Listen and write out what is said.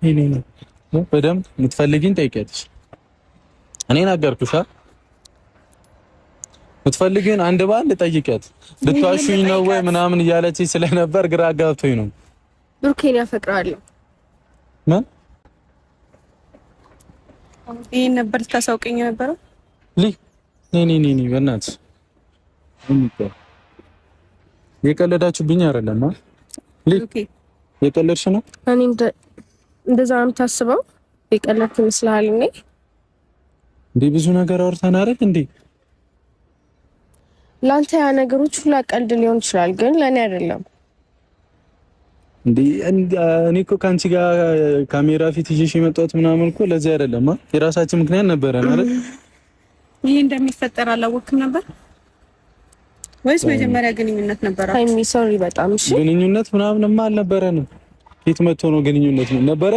እኔ ነው በደምብ የምትፈልጊኝ ጠይቂያለሽ። እኔ ነገርኩሽ የምትፈልጊውን አንድ በአንድ ጠይቂያት። ልትዋሹኝ ነው ወይ ምናምን እያለች ስለነበር ግራ አጋብቶኝ ነው። ብሩኬን ያፈቅራለሁ። ምን ይሄን ነበር ታሳውቀኝ ነበር? ኔ በእናትሽ የቀለዳችሁብኝ አይደለም? የቀለድሽ ነው? እኔ እንደዛ ነው የምታስበው? የቀለድክ ይመስልሃል? እንዴ ብዙ ነገር አውርተን አይደል እንዴ? ላንተ ያ ነገሮች ሁሉ ቀልድ ሊሆን ይችላል፣ ግን ለኔ አይደለም። እንዴ እኔ እኮ ካንቺ ጋር ካሜራ ፊት ይዤሽ የመጣሁት ምናምን እኮ ለዚህ አይደለም። የራሳችን ምክንያት ነበረን አይደል? ይሄ እንደሚፈጠር አላወቅም ነበር ወይስ መጀመሪያ ግንኙነት ነበር? አይ ሚ ሶሪ በጣም እሺ። ግንኙነት ምናምንማ አልነበረንም። የት መጥቶ ነው ግንኙነት ነበረ?